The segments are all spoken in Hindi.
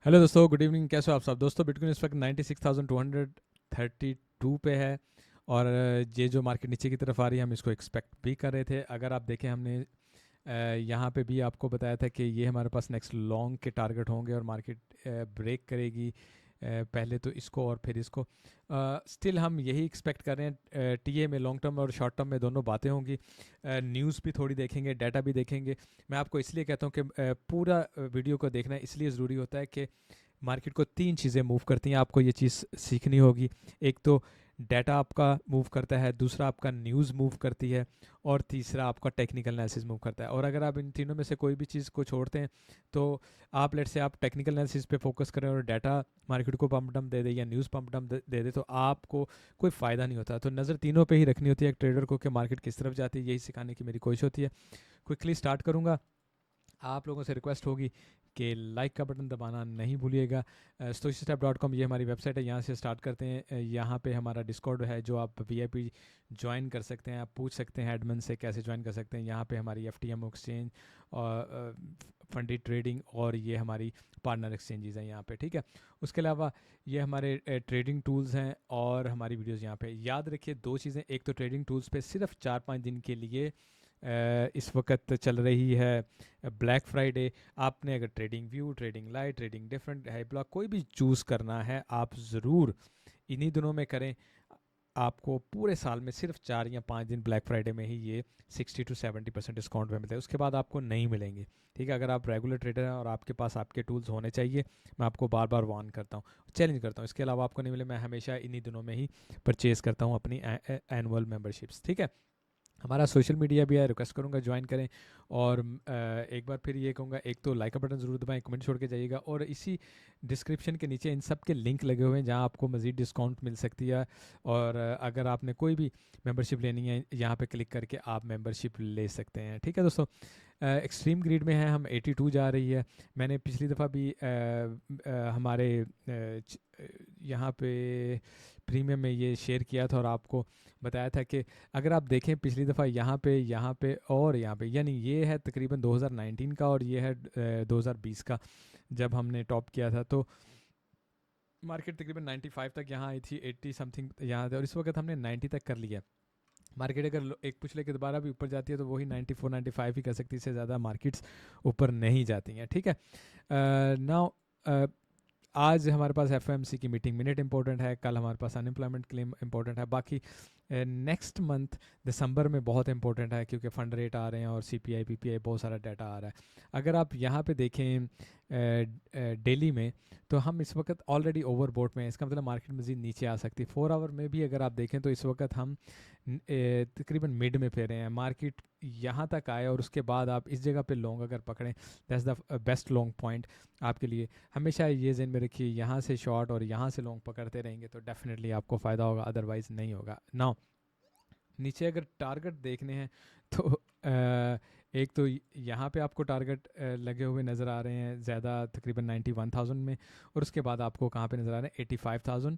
हेलो दोस्तों, गुड इवनिंग। कैसे हो आप सब दोस्तों? बिटकॉइन इस वक्त 96,232 पे है। और ये जो मार्केट नीचे की तरफ आ रही है, हम इसको एक्सपेक्ट भी कर रहे थे। अगर आप देखें, हमने यहाँ पे भी आपको बताया था कि ये हमारे पास नेक्स्ट लॉन्ग के टारगेट होंगे और मार्केट ब्रेक करेगी। पहले तो इसको और फिर इसको। स्टिल हम यही एक्सपेक्ट कर रहे हैं। टीए में लॉन्ग टर्म और शॉर्ट टर्म में दोनों बातें होंगी। न्यूज़ भी थोड़ी देखेंगे, डाटा भी देखेंगे। मैं आपको इसलिए कहता हूँ कि पूरा वीडियो को देखना इसलिए ज़रूरी होता है कि मार्केट को तीन चीज़ें मूव करती हैं। आपको ये चीज़ सीखनी होगी। एक तो डाटा आपका मूव करता है, दूसरा आपका न्यूज़ मूव करती है, और तीसरा आपका टेक्निकल एनालिसिस मूव करता है। और अगर आप इन तीनों में से कोई भी चीज़ को छोड़ते हैं तो आप लेट से आप टेक्निकल एनालिसिस पे फोकस करें और डाटा मार्केट को पंप डंप दे दे या न्यूज़ पंप डंप दे दे तो आपको कोई फ़ायदा नहीं होता। तो नज़र तीनों पे ही रखनी होती है एक ट्रेडर को कि मार्केट किस तरफ जाती है। यही सिखाने की मेरी कोशिश होती है। क्विकली स्टार्ट करूँगा। आप लोगों से रिक्वेस्ट होगी कि लाइक का बटन दबाना नहीं भूलिएगा। stoichstep.com ये हमारी वेबसाइट है, यहाँ से स्टार्ट करते हैं। यहाँ पे हमारा डिस्कॉर्ड है जो आप वीआईपी ज्वाइन कर सकते हैं। आप पूछ सकते हैं एडमिन से कैसे ज्वाइन कर सकते हैं। यहाँ पे हमारी एफटीएम एक्सचेंज और फंडी ट्रेडिंग और ये हमारी पार्टनर एक्सचेंजेस हैं यहाँ पे, ठीक है। उसके अलावा ये हमारे ट्रेडिंग टूल्स हैं और हमारी वीडियोज़ यहाँ पे। याद रखिए दो चीज़ें, एक तो ट्रेडिंग टूल्स पे सिर्फ 4-5 दिन के लिए इस वक्त चल रही है ब्लैक फ्राइडे। आपने अगर trading view, trading light, trading different, high block कोई भी चूज़ करना है, आप ज़रूर इन्हीं दिनों में करें। आपको पूरे साल में सिर्फ 4 या 5 दिन ब्लैक फ्राइडे में ही ये 60 to 70% डिस्काउंट में मिलते हैं। उसके बाद आपको नहीं मिलेंगे, ठीक है। अगर आप रेगुलर ट्रेडर हैं और आपके पास आपके टूल्स होने चाहिए, मैं आपको बार बार वार्न करता हूँ, चैलेंज करता हूँ। इसके अलावा आपको नहीं मिले, मैं हमेशा इन्हीं दिनों में ही परचेज़ करता हूँ अपनी एनुअल मेम्बरशिप्स, ठीक है। हमारा सोशल मीडिया भी है, रिक्वेस्ट करूँगा ज्वाइन करें। और एक बार फिर ये कहूँगा, एक तो लाइक का बटन ज़रूर दबाएं, कमेंट छोड़ के जाइएगा, और इसी डिस्क्रिप्शन के नीचे इन सब के लिंक लगे हुए हैं जहाँ आपको मज़ीद डिस्काउंट मिल सकती है। और अगर आपने कोई भी मेंबरशिप लेनी है, यहाँ पे क्लिक करके आप मेंबरशिप ले सकते हैं, ठीक है दोस्तों। एक्सट्रीम ग्रीड में है, हम 82 जा रही है। मैंने पिछली दफ़ा भी हमारे यहाँ पे प्रीमियम में ये शेयर किया था और आपको बताया था कि अगर आप देखें पिछली दफ़ा यहाँ पे और यहाँ पे, यानी ये है तकरीबन 2019 का और ये है 2020 का, जब हमने टॉप किया था तो मार्केट तकरीबन 95 तक यहाँ आई थी, 80 समथिंग यहाँ थे, और इस वक्त हमने 90 तक कर लिया। मार्केट अगर एक पुश लेके दोबारा भी ऊपर जाती है तो वही 94 95 ही कर सकती है, इससे ज़्यादा मार्केट्स ऊपर नहीं जाती हैं, ठीक है। नाउ आज हमारे पास एफओएमसी की मीटिंग मिनट इंपॉर्टेंट है, कल हमारे पास अनएम्प्लॉयमेंट क्लेम इंपॉर्टेंट है। बाकी नेक्स्ट मंथ दिसंबर में बहुत इंपॉर्टेंट है क्योंकि फंड रेट आ रहे हैं और सीपीआई पीपीआई बहुत सारा डाटा आ रहा है। अगर आप यहाँ पे देखें डेली में, तो हम इस वक्त ऑलरेडी ओवरबोट में हैं। इसका मतलब मार्केट मज़ीद नीचे आ सकती है। 4 आवर में भी अगर आप देखें तो इस वक्त हम तकरीबन मिड में फेरे हैं। मार्केट यहाँ तक आए और उसके बाद आप इस जगह पे लॉन्ग अगर पकड़ें, that's the best long point आपके लिए। हमेशा ये ज़हन में रखिए, यहाँ से शॉर्ट और यहाँ से लॉन्ग पकड़ते रहेंगे तो डेफिनेटली आपको फ़ायदा होगा, अदरवाइज़ नहीं होगा। नाउ नीचे अगर टारगेट देखने हैं तो एक तो यहाँ पे आपको टारगेट लगे हुए नज़र आ रहे हैं ज़्यादा, तकरीबन 91,000 में, और उसके बाद आपको कहाँ पे नज़र आ रहे हैं 85,000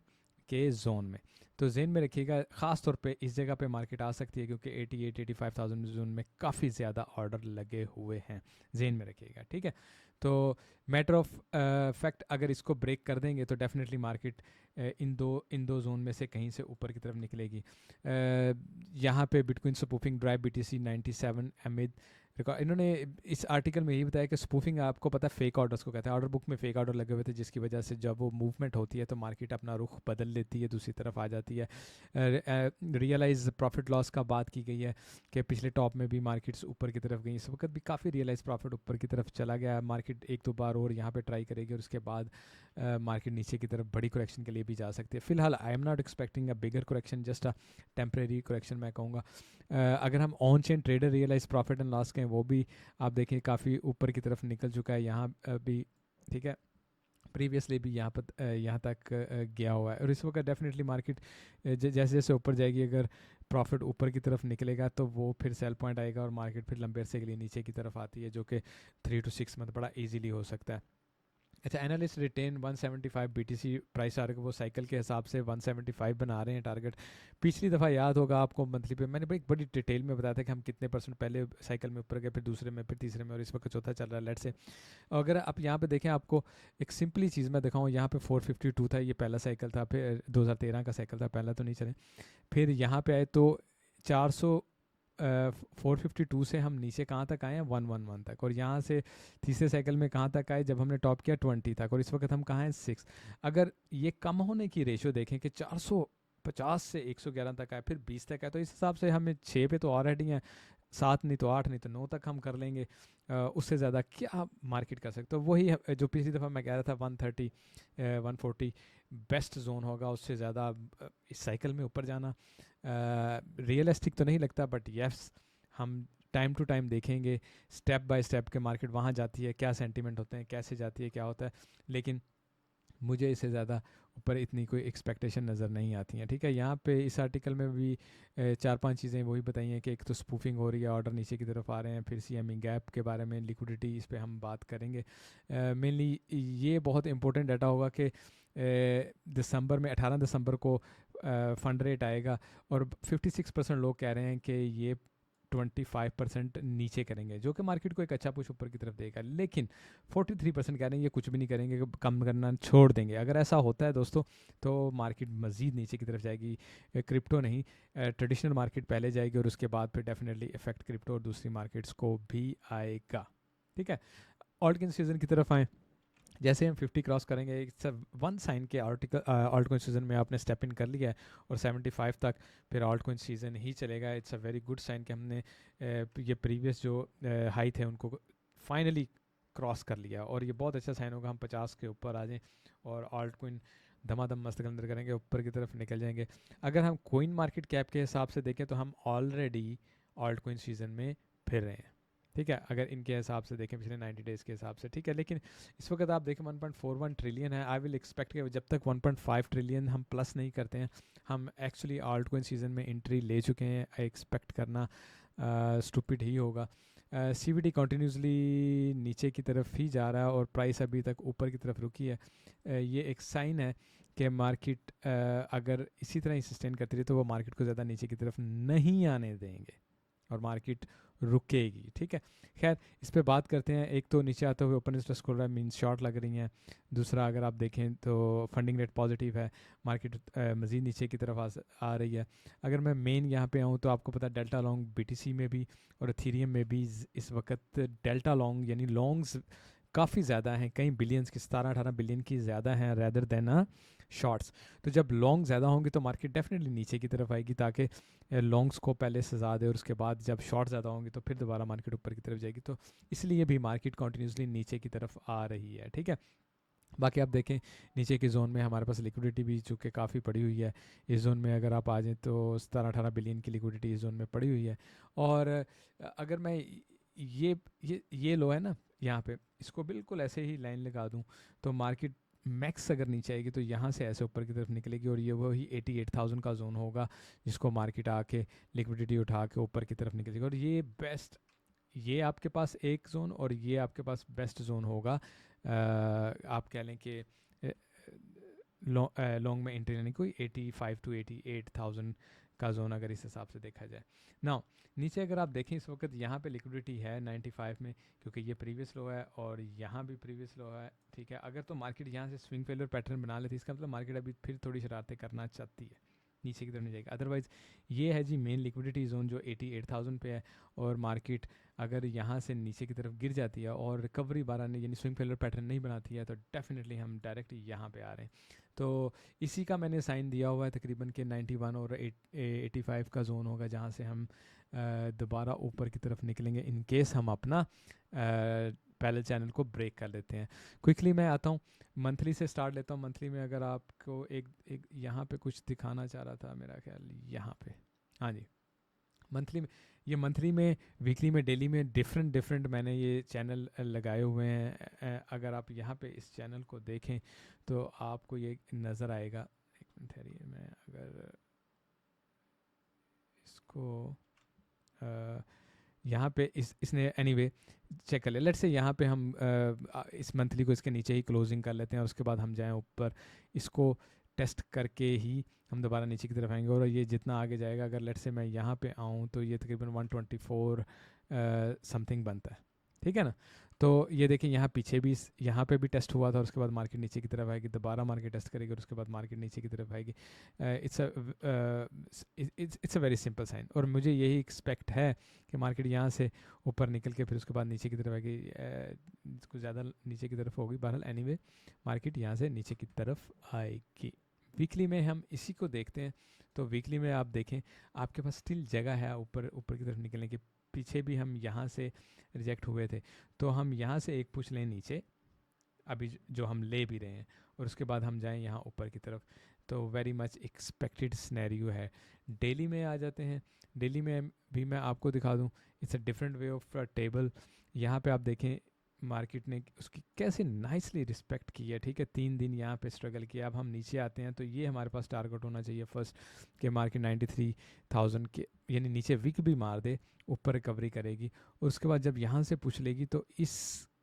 के जोन में। तो जेन में रखिएगा, ख़ास तौर पे इस जगह पे मार्केट आ सकती है क्योंकि 88-85,000 जोन में काफ़ी ज़्यादा ऑर्डर लगे हुए हैं, जेन में रखिएगा, ठीक है। तो मैटर ऑफ फैक्ट अगर इसको ब्रेक कर देंगे तो डेफिनेटली मार्केट इन दो जोन में से कहीं से ऊपर की तरफ निकलेगी। यहाँ पे बिटकॉइन स्पूफिंग ड्राइव BTC 97 अमिद इन्होंने इस आर्टिकल में यही बताया कि स्पूफिंग आपको पता है फेक ऑर्डर्स को कहते हैं। ऑर्डर बुक में फेक ऑर्डर लगे हुए थे जिसकी वजह से जब वो मूवमेंट होती है तो मार्केट अपना रुख बदल लेती है, दूसरी तरफ आ जाती है। रियलाइज प्रॉफिट लॉस का बात की गई है कि पिछले टॉप में भी मार्केट्स ऊपर की तरफ गई, इस वक्त भी काफ़ी रियलाइज प्रॉफिट ऊपर की तरफ चला गया। मार्केट एक दो बार और यहाँ पे ट्राई करेगी और उसके बाद मार्केट नीचे की तरफ बड़ी करेक्शन के लिए भी जा सकती है। फिलहाल I am not expecting a bigger correction, just a temporary correction मैं कहूँगा। अगर हम on chain trader realise profit and loss के, वो भी आप देखें काफ़ी ऊपर की तरफ निकल चुका है यहाँ भी, ठीक है। प्रीवियसली भी यहाँ पर यहाँ तक गया हुआ है और इस वक्त डेफिनेटली मार्केट जैसे जैसे ऊपर जाएगी, अगर प्रॉफिट ऊपर की तरफ निकलेगा तो वो फिर सेल पॉइंट आएगा और मार्केट फिर लंबे अरसे के लिए नीचे की तरफ आती है, जो कि 3 to 6 मंथ बड़ा इजीली हो सकता है। अच्छा, analyst retain 175 BTC price target, वो साइकिल के हिसाब से 175 बना रहे हैं टारगेट। पिछली दफ़ा याद होगा आपको मंथली पे मैंने बड़ी डिटेल में बताया था कि हम कितने परसेंट पहले साइकिल में ऊपर गए, फिर दूसरे में, फिर तीसरे में, और इस वक्त चौथा चल रहा है लेट से। अगर आप यहाँ पे देखें, आपको एक सिंपली चीज़ मैं दिखाऊँ, यहाँ पे 452 था, ये पहला साइकिल था, फिर 2013 का साइकिल था, पहला तो नहीं चले। फिर यहाँ पे आए तो 400 452 से हम नीचे कहाँ तक आए हैं, 111 तक, और यहाँ से तीसरे साइकिल में कहाँ तक आए जब हमने टॉप किया 20 तक, और इस वक्त हम कहाँ हैं 6। अगर ये कम होने की रेशो देखें कि 450 से 111 तक आए, फिर 20 तक आए, तो इस हिसाब से हमें 6 पे तो ऑलरेडी हैं, 7 नहीं तो 8 नहीं तो 9 तक हम कर लेंगे। उससे ज़्यादा क्या मार्केट कर सकते, तो वही जो पिछली दफ़ा मैं कह रहा था 130 140 बेस्ट जोन होगा, उससे ज़्यादा इस साइकिल में ऊपर जाना रियलिस्टिक तो नहीं लगता, बट यस हम टाइम टू टाइम देखेंगे स्टेप बाय स्टेप के मार्केट वहाँ जाती है, क्या सेंटीमेंट होते हैं, कैसे जाती है, क्या होता है, लेकिन मुझे इससे ज़्यादा ऊपर इतनी कोई एक्सपेक्टेशन नज़र नहीं आती हैं। ठीक है, यहाँ पे इस आर्टिकल में भी 4-5 चीज़ें वही बताई हैं कि एक तो स्पूफिंग हो रही है, ऑर्डर नीचे की तरफ आ रहे हैं, फिर सीएमई गैप के बारे में, लिक्विडिटी, इस पे हम बात करेंगे। मेनली ये बहुत इंपॉर्टेंट डाटा होगा कि दिसंबर में 18 दिसंबर को फंड रेट आएगा, और 56% लोग कह रहे हैं कि ये 25% नीचे करेंगे, जो कि मार्केट को एक अच्छा पुश ऊपर की तरफ देगा, लेकिन 43% कह रहे हैं ये कुछ भी नहीं करेंगे, कम करना छोड़ देंगे। अगर ऐसा होता है दोस्तों, तो मार्केट मज़ीद नीचे की तरफ जाएगी, क्रिप्टो नहीं, ट्रेडिशनल मार्केट पहले जाएगी, और उसके बाद फिर डेफिनेटली इफेक्ट क्रिप्टो और दूसरी मार्केट्स को भी आएगा। ठीक है, ऑल्ट सीजन की तरफ आएँ। जैसे हम 50 क्रॉस करेंगे, इट्स वन साइन के आर्टिकल ऑल्ट कॉइन सीजन में आपने स्टेप इन कर लिया है, और 75 तक फिर ऑल्ट कॉइन सीजन ही चलेगा। It's a very good sign कि हमने ये प्रीवियस जो हाई थे उनको फाइनली क्रॉस कर लिया, और ये बहुत अच्छा साइन होगा हम 50 के ऊपर आ जाएं और ऑल्ट कॉइन धमाधम मस्त के अंदर करेंगे, ऊपर की तरफ निकल जाएंगे। अगर हम कोइन मार्केट कैप के हिसाब से देखें तो हम ऑलरेडी ऑल्ट कॉइन सीजन में फिर रहे हैं। ठीक है, अगर इनके हिसाब से देखें पिछले 90 डेज़ के हिसाब से। ठीक है, लेकिन इस वक्त आप देखें 1.41 ट्रिलियन है। आई विल एक्सपेक्ट कि जब तक 1.5 ट्रिलियन हम प्लस नहीं करते हैं, हम एक्चुअली आल्ट कॉइन सीजन में एंट्री ले चुके हैं। एक्सपेक्ट करना स्टूपिड ही होगा। सीवीडी कंटिन्यूसली नीचे की तरफ ही जा रहा है, और प्राइस अभी तक ऊपर की तरफ रुकी है। ये एक साइन है कि मार्केट अगर इसी तरह ही सस्टेन करती रही तो वो मार्केट को ज़्यादा नीचे की तरफ नहीं आने देंगे, और मार्केट रुकेगी। ठीक है, खैर इस पे बात करते हैं। एक तो नीचे आते हुए ओपन इंटरेस्ट खोल रहा है, मीन्स शॉर्ट लग रही हैं। दूसरा, अगर आप देखें तो फंडिंग रेट पॉजिटिव है, मार्केट मज़ीद नीचे की तरफ आ रही है। अगर मैं मेन यहाँ पे आऊँ तो आपको पता है डेल्टा लॉन्ग बीटीसी में भी और इथेरियम में भी इस वक्त डेल्टा लॉन्ग यानी लॉन्ग्स काफ़ी ज़्यादा हैं, कई बिलियंस की, 17-18 बिलियन की ज़्यादा हैं रेदर देन शॉर्ट्स। तो जब लॉन्ग ज़्यादा होंगे तो मार्केट डेफिनेटली नीचे की तरफ आएगी, ताकि लॉन्ग्स को पहले सजा दे, और उसके बाद जब शॉर्ट ज़्यादा होंगे तो फिर दोबारा मार्केट ऊपर की तरफ जाएगी। तो इसलिए भी मार्केट कंटिन्यूसली नीचे की तरफ आ रही है। ठीक है, बाकी आप देखें नीचे के जोन में हमारे पास लिक्विडिटी भी चूँकि काफ़ी पड़ी हुई है। इस जोन में अगर आप आ जाएँ तो 17-18 बिलियन की लिक्विडिटी इस जोन में पड़ी हुई है। और अगर मैं ये लो है ना यहाँ पे, इसको बिल्कुल ऐसे ही लाइन लगा दूँ तो मार्केट मैक्स अगर नीचे आएगी तो यहाँ से ऐसे ऊपर की तरफ निकलेगी, और ये वही 88,000 का जोन होगा जिसको मार्केट आके लिक्विडिटी उठा के ऊपर की तरफ निकलेगी। और ये बेस्ट, ये आपके पास एक जोन और ये आपके पास बेस्ट जोन होगा। आप कह लें कि लॉन्ग में एंट्री लेने कोई 85 टू 88,000 का जोन अगर इस हिसाब से देखा जाए। नाउ नीचे अगर आप देखें इस वक्त यहाँ पे लिक्विडिटी है 95 में, क्योंकि ये प्रीवियस लो है और यहाँ भी प्रीवियस लो है। ठीक है, अगर तो मार्केट यहाँ से स्विंग फेलियर पैटर्न बना लेती, इसका मतलब मार्केट अभी फिर थोड़ी शरारतें करना चाहती है, नीचे की तरफ नहीं जाएगी। अदरवाइज़ ये है जी मेन लिक्विडिटी जोन जो 88,000 पे है, और मार्केट अगर यहाँ से नीचे की तरफ गिर जाती है और रिकवरी बार आने यानी स्विंग फेलियर पैटर्न नहीं बनाती है, तो डेफिनेटली हम डायरेक्ट यहाँ पे आ रहे हैं। तो इसी का मैंने साइन दिया हुआ है तकरीबन के 91 और 85 का जोन होगा, जहाँ से हम दोबारा ऊपर की तरफ निकलेंगे इन केस हम अपना पहले चैनल को ब्रेक कर लेते हैं। क्विकली मैं आता हूँ, मंथली से स्टार्ट लेता हूँ। मंथली में अगर आपको एक यहाँ पे कुछ दिखाना चाह रहा था मेरा ख्याल, यहाँ पे, हाँ जी, मंथली में, ये मंथली में, वीकली में, डेली में डिफरेंट मैंने ये चैनल लगाए हुए हैं। अगर आप यहाँ पे इस चैनल को देखें तो आपको ये नज़र आएगा। एक मिनट ठहरिए, मैं अगर इसको यहाँ पे इसने एनीवे चेक कर लिया। लेट्स से यहाँ पे हम इस मंथली को इसके नीचे ही क्लोजिंग कर लेते हैं और उसके बाद हम जाएं ऊपर, इसको टेस्ट करके ही हम दोबारा नीचे की तरफ आएंगे। और ये जितना आगे जाएगा, अगर लेट्स से मैं यहाँ पे आऊँ तो ये तकरीबन 124 समथिंग बनता है, ठीक है ना। तो ये देखिए यहाँ पीछे भी यहाँ पे भी टेस्ट हुआ था, और उसके बाद मार्केट नीचे की तरफ आएगी, दोबारा मार्केट टेस्ट करेगी और उसके बाद मार्केट नीचे की तरफ आएगी। It's a very simple sign, और मुझे यही एक्सपेक्ट है कि मार्केट यहाँ से ऊपर निकल के फिर उसके बाद नीचे की तरफ आएगी। कुछ ज़्यादा नीचे की तरफ होगी, बहरहाल एनीवे मार्केट यहाँ से नीचे की तरफ आएगी। वीकली में हम इसी को देखते हैं। तो वीकली में आप देखें, आपके पास स्टिल जगह है ऊपर ऊपर की तरफ निकलने की। पीछे भी हम यहाँ से रिजेक्ट हुए थे, तो हम यहाँ से एक पुश लें नीचे, अभी जो हम ले भी रहे हैं, और उसके बाद हम जाएं यहाँ ऊपर की तरफ। तो वेरी मच एक्सपेक्टेड सिनेरियो है। डेली में आ जाते हैं। डेली में भी मैं आपको दिखा दूँ, it's a different way of table. यहाँ पे आप देखें मार्केट ने उसकी कैसे नाइसली रिस्पेक्ट की है, ठीक है। 3 दिन यहाँ पे स्ट्रगल किया। अब हम नीचे आते हैं, तो ये हमारे पास टारगेट होना चाहिए फर्स्ट, कि मार्केट 93,000 के यानी नीचे विक भी मार दे, ऊपर रिकवरी करेगी, और उसके बाद जब यहाँ से पूछ लेगी तो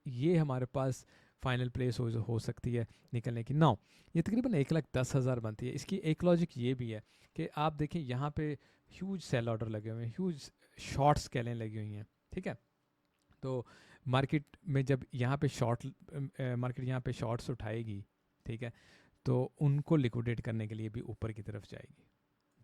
ये हमारे पास फाइनल प्लेस हो सकती है निकलने की। नाउ ये तकरीबन 1,10,000 बनती है। इसकी एक लॉजिक ये भी है कि आप देखें यहाँ पे ह्यूज सेल ऑर्डर लगे हुए हैं, ह्यूज शॉर्ट स्केलें लगी हुई हैं, ठीक है। तो मार्केट में जब यहाँ पे मार्केट यहाँ पे शॉर्ट्स उठाएगी, ठीक है, तो उनको लिक्विडेट करने के लिए भी ऊपर की तरफ जाएगी।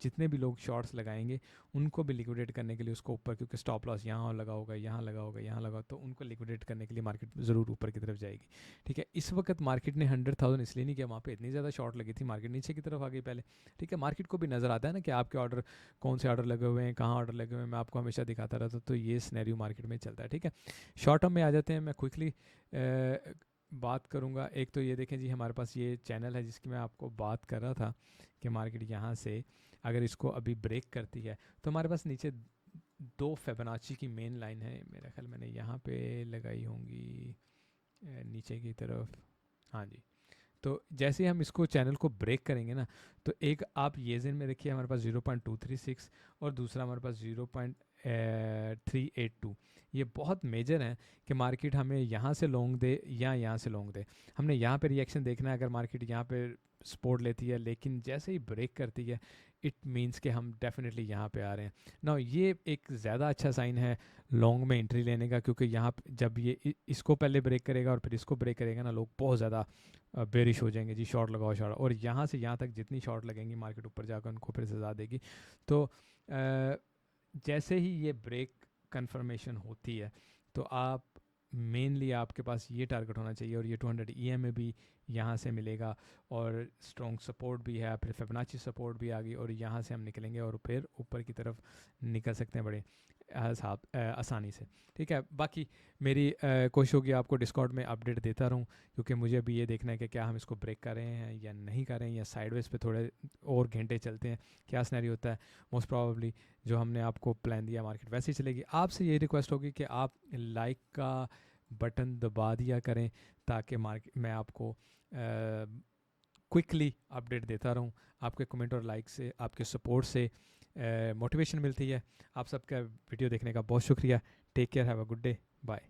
जितने भी लोग शॉर्ट्स लगाएंगे उनको भी लिक्विडेट करने के लिए उसको ऊपर, क्योंकि स्टॉप लॉस यहाँ लगा होगा, यहाँ लगा होगा, यहाँ लगा, तो उनको लिक्विडेट करने के लिए मार्केट ज़रूर ऊपर की तरफ जाएगी, ठीक है। इस वक्त मार्केट ने 100,000 इसलिए नहीं किया, वहाँ पे इतनी ज़्यादा शॉर्ट लगी थी, मार्केट नीचे की तरफ आ गई पहले, ठीक है। मार्केट को भी नज़र आता है ना कि आपके ऑर्डर कौन से ऑर्डर लगे हुए हैं, कहाँ ऑर्डर लगे हुए हैं, मैं आपको हमेशा दिखाता रहता, तो ये सिनेरियो मार्केट में चलता है, ठीक है। शॉर्ट टर्म में आ जाते हैं। मैं क्विकली बात करूँगा। एक तो ये देखें जी, हमारे पास ये चैनल है जिसकी मैं आपको बात कर रहा था कि मार्केट यहाँ से अगर इसको अभी ब्रेक करती है तो हमारे पास नीचे 2 फिबोनाची की मेन लाइन है। मेरा ख्याल मैंने यहाँ पे लगाई होंगी नीचे की तरफ, हाँ जी। तो जैसे ही हम इसको चैनल को ब्रेक करेंगे ना, तो एक आप ये जेन में देखिए हमारे पास 0.236 और दूसरा हमारे पास 0.382। ये बहुत मेजर है कि मार्केट हमें यहाँ से लॉन्ग दे या यहाँ से लॉन्ग दे। हमने यहाँ पे रिएक्शन देखना है। अगर मार्केट यहाँ पे सपोर्ट लेती है लेकिन जैसे ही ब्रेक करती है, इट मीन्स कि हम डेफिनेटली यहाँ पे आ रहे हैं ना। ये एक ज़्यादा अच्छा साइन है लॉन्ग में एंट्री लेने का, क्योंकि यहाँ जब ये इसको पहले ब्रेक करेगा और फिर इसको ब्रेक करेगा ना, लोग बहुत ज़्यादा बेरिश हो जाएंगे जी, शॉर्ट लगाओ शॉर्ट, और यहाँ से यहाँ तक जितनी शॉर्ट लगेंगी मार्केट ऊपर जाकर उनको फिर सजा देगी। तो जैसे ही ये ब्रेक कंफर्मेशन होती है तो आप मेनली आपके पास ये टारगेट होना चाहिए, और ये 200 EMA भी यहाँ से मिलेगा, और स्ट्रॉन्ग सपोर्ट भी है, फिर फिबोनाची सपोर्ट भी आ गई, और यहाँ से हम निकलेंगे और फिर ऊपर की तरफ निकल सकते हैं बड़े आसानी से, ठीक है। बाकी मेरी कोशिश होगी आपको डिस्कॉर्ड में अपडेट देता रहूँ, क्योंकि मुझे अभी ये देखना है कि क्या हम इसको ब्रेक कर रहे हैं या नहीं कर रहे हैं, या साइडवेज पे थोड़े और घंटे चलते हैं, क्या सिनेरियो होता है। मोस्ट प्रोबेबली जो हमने आपको प्लान दिया मार्केट वैसे ही चलेगी। आपसे ये रिक्वेस्ट होगी कि आप लाइक का बटन दबा दिया करें, ताकि मैं आपको क्विकली अपडेट देता रहूं। आपके कमेंट और लाइक से, आपके सपोर्ट से मोटिवेशन मिलती है। आप सबका वीडियो देखने का बहुत शुक्रिया। Take care, have a good day, bye.